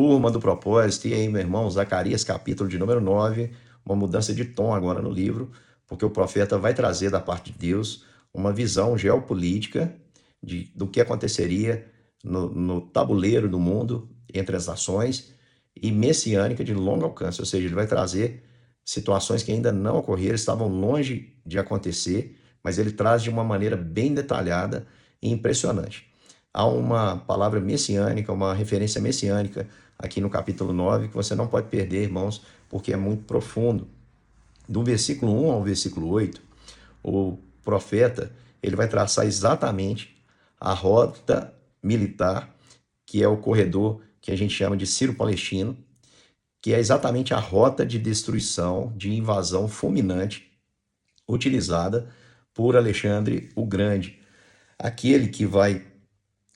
Turma do propósito, e aí, meu irmão, Zacarias, capítulo de número 9, uma mudança de tom agora no livro, porque o profeta vai trazer da parte de Deus uma visão geopolítica do que aconteceria no tabuleiro do mundo, entre as nações, e messiânica de longo alcance, ou seja, ele vai trazer situações que ainda não ocorreram, estavam longe de acontecer, mas ele traz de uma maneira bem detalhada e impressionante. Há uma palavra messiânica, uma referência messiânica aqui no capítulo 9, que você não pode perder, irmãos, porque é muito profundo. Do versículo 1 ao versículo 8, o profeta ele vai traçar exatamente a rota militar, que é o corredor que a gente chama de Sírio-Palestino, que é exatamente a rota de destruição, de invasão fulminante utilizada por Alexandre o Grande, aquele que vai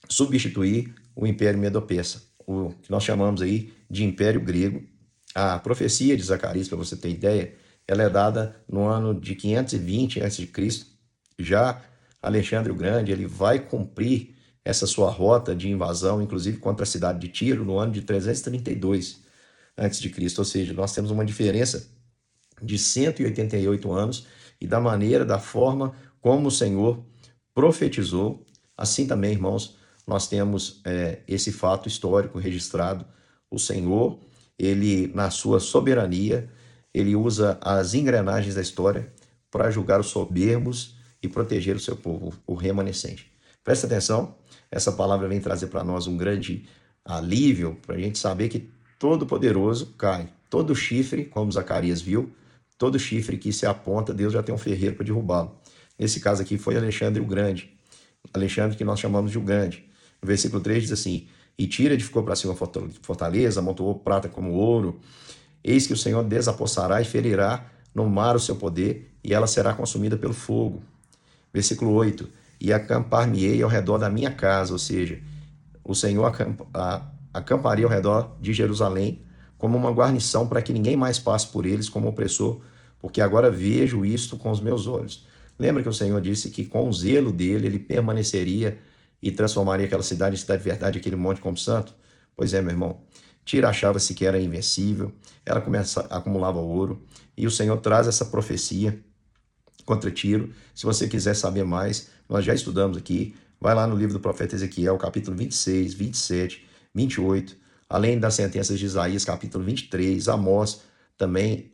substituir o Império Medo-Persa, o que nós chamamos aí de Império Grego. A profecia de Zacarias, para você ter ideia, ela é dada no ano de 520 a.C. Já Alexandre o Grande, ele vai cumprir essa sua rota de invasão, inclusive contra a cidade de Tiro, no ano de 332 a.C. Ou seja, nós temos uma diferença de 188 anos e da forma como o Senhor profetizou, assim também, irmãos, nós temos esse fato histórico registrado. O Senhor, ele, na sua soberania, ele usa as engrenagens da história para julgar os soberbos e proteger o seu povo, o remanescente. Presta atenção, essa palavra vem trazer para nós um grande alívio, para a gente saber que todo poderoso cai, todo chifre, como Zacarias viu, todo chifre que se aponta, Deus já tem um ferreiro para derrubá-lo. Nesse caso aqui foi Alexandre o Grande, Alexandre que nós chamamos de o Grande. No versículo 3 diz assim: e Tira edificou para si uma fortaleza, amontoou prata como ouro. Eis que o Senhor desapossará e ferirá no mar o seu poder, e ela será consumida pelo fogo. Versículo 8: e acampar-me-ei ao redor da minha casa, ou seja, o Senhor acamparia ao redor de Jerusalém como uma guarnição para que ninguém mais passe por eles como opressor, porque agora vejo isto com os meus olhos. Lembra que o Senhor disse que com o zelo dele ele permaneceria e transformaria aquela cidade em cidade de verdade, aquele monte como santo? Pois é, meu irmão. Tira achava-se que era invencível, ela acumulava ouro, e o Senhor traz essa profecia contra Tiro. Se você quiser saber mais, nós já estudamos aqui, vai lá no livro do profeta Ezequiel, capítulo 26, 27, 28, além das sentenças de Isaías, capítulo 23, Amós, também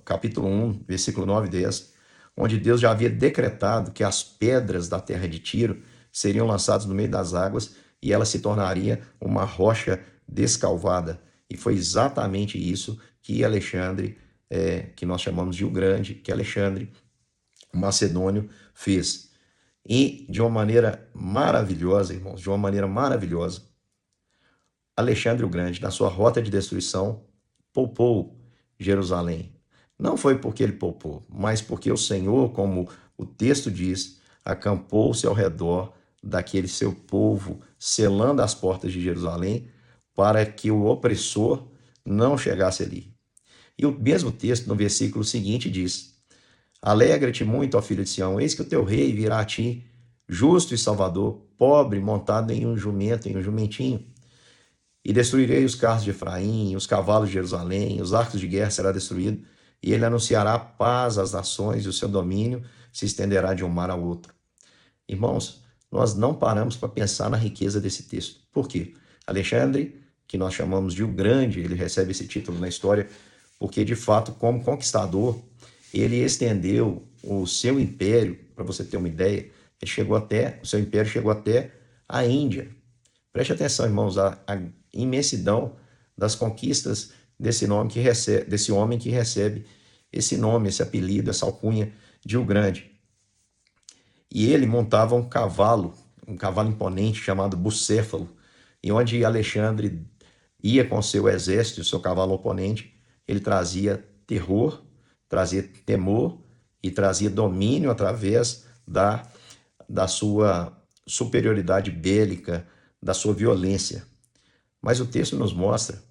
capítulo 1, versículo 9 e 10, onde Deus já havia decretado que as pedras da terra de Tiro seriam lançadas no meio das águas e ela se tornaria uma rocha descalvada. E foi exatamente isso que Alexandre, que nós chamamos de o Grande, que Alexandre o Macedônio fez. E de uma maneira maravilhosa, irmãos, de uma maneira maravilhosa, Alexandre o Grande, na sua rota de destruição, poupou Jerusalém. Não foi porque ele poupou, mas porque o Senhor, como o texto diz, acampou-se ao redor daquele seu povo, selando as portas de Jerusalém, para que o opressor não chegasse ali. E o mesmo texto, no versículo seguinte, diz: alegra-te muito, ó filho de Sião, eis que o teu rei virá a ti, justo e salvador, pobre, montado em um jumento, em um jumentinho. E destruirei os carros de Efraim, os cavalos de Jerusalém, os arcos de guerra será destruído, e ele anunciará paz às nações, e o seu domínio se estenderá de um mar ao outro. Irmãos, nós não paramos para pensar na riqueza desse texto. Por quê? Alexandre, que nós chamamos de o Grande, ele recebe esse título na história, porque de fato, como conquistador, ele estendeu o seu império, para você ter uma ideia, o seu império chegou até a Índia. Preste atenção, irmãos, a imensidão das conquistas desse homem que recebe esse nome, esse apelido, essa alcunha de o Grande. E ele montava um cavalo imponente chamado Bucéfalo, e onde Alexandre ia com seu exército, seu cavalo oponente, ele trazia terror, trazia temor e trazia domínio através da sua superioridade bélica, da sua violência. Mas o texto nos mostra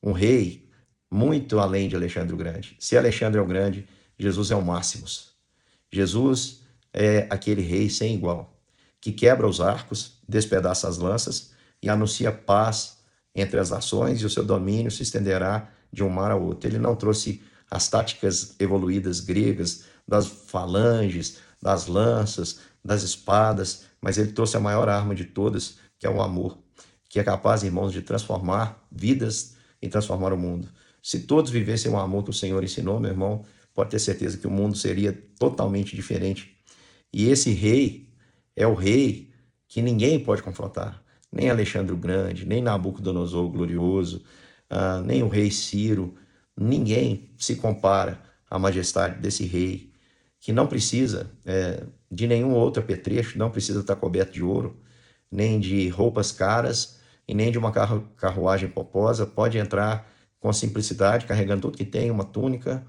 um rei muito além de Alexandre o Grande. Se Alexandre é o Grande, Jesus é o Máximos. Jesus é aquele rei sem igual, que quebra os arcos, despedaça as lanças e anuncia paz entre as nações e o seu domínio se estenderá de um mar ao outro. Ele não trouxe as táticas evoluídas gregas, das falanges, das lanças, das espadas, mas ele trouxe a maior arma de todas, que é o amor, que é capaz, irmãos, de transformar vidas e transformar o mundo. Se todos vivessem o amor que o Senhor ensinou, meu irmão, pode ter certeza que o mundo seria totalmente diferente. E esse rei é o rei que ninguém pode confrontar, nem Alexandre o Grande, nem Nabucodonosor o Glorioso, nem o rei Ciro. Ninguém se compara à majestade desse rei, que não precisa de nenhum outro apetrecho, não precisa estar coberto de ouro, nem de roupas caras e nem de uma carruagem pomposa. Pode entrar com simplicidade, carregando tudo que tem, uma túnica,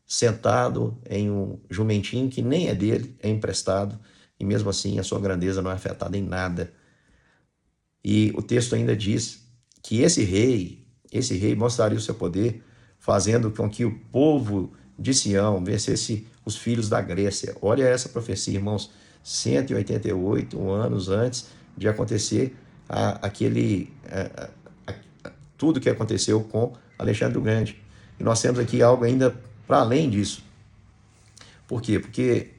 sentado em um jumentinho que nem é dele, é emprestado, e mesmo assim a sua grandeza não é afetada em nada. E o texto ainda diz que esse rei mostraria o seu poder, fazendo com que o povo de Sião vencesse os filhos da Grécia. Olha essa profecia, irmãos, 188 anos antes de acontecer tudo que aconteceu com Alexandre o Grande. E nós temos aqui algo ainda para além disso. Por quê? Porque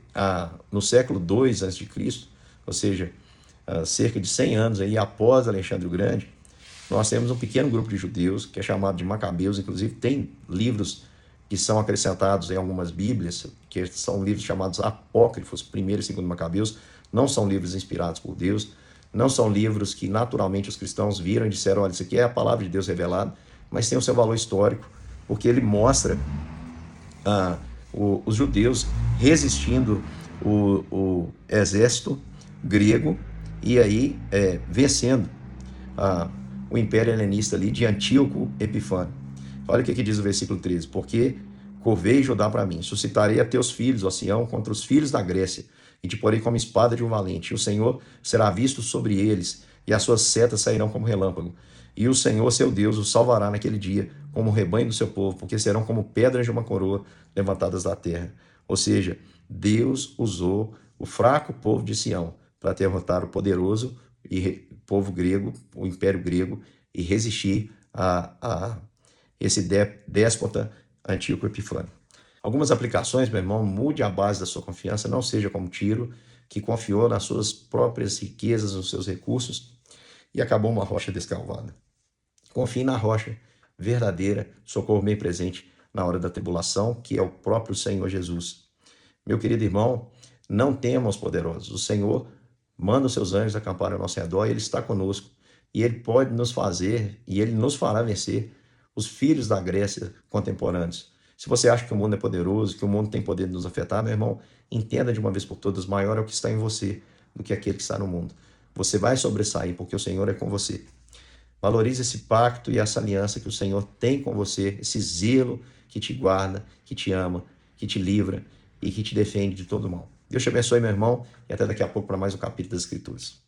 no século II a.C., ou seja, cerca de 100 anos aí após Alexandre o Grande, nós temos um pequeno grupo de judeus que é chamado de Macabeus. Inclusive tem livros que são acrescentados em algumas bíblias, que são livros chamados apócrifos, 1º e 2º Macabeus. Não são livros inspirados por Deus, não são livros que naturalmente os cristãos viram e disseram, olha, isso aqui é a palavra de Deus revelada, mas tem o seu valor histórico, porque ele mostra os judeus resistindo o exército grego e aí vencendo o Império Helenista ali de Antíoco Epifânio. Olha o que diz o versículo 13. Porque covei Judá para mim, suscitarei a teus filhos, ó Sião, contra os filhos da Grécia, e te porei como espada de um valente. E o Senhor será visto sobre eles, e as suas setas sairão como relâmpago. E o Senhor, seu Deus, os salvará naquele dia, como o rebanho do seu povo, porque serão como pedras de uma coroa levantadas da terra. Ou seja, Deus usou o fraco povo de Sião para derrotar o poderoso povo grego, o Império Grego, e resistir a esse déspota Antíoco Epifânio. Algumas aplicações, meu irmão: mude a base da sua confiança, não seja como Tiro, que confiou nas suas próprias riquezas, nos seus recursos, e acabou uma rocha descalvada. Confie na rocha verdadeira, socorro bem presente na hora da tribulação, que é o próprio Senhor Jesus. Meu querido irmão, não tema os poderosos. O Senhor manda os seus anjos acampar ao nosso redor, e Ele está conosco, e Ele pode nos fazer, e Ele nos fará vencer os filhos da Grécia contemporâneos. Se você acha que o mundo é poderoso, que o mundo tem poder de nos afetar, meu irmão, entenda de uma vez por todas, maior é o que está em você do que aquele que está no mundo. Você vai sobressair, porque o Senhor é com você. Valorize esse pacto e essa aliança que o Senhor tem com você, esse zelo que te guarda, que te ama, que te livra e que te defende de todo mal. Deus te abençoe, meu irmão, e até daqui a pouco para mais um capítulo das Escrituras.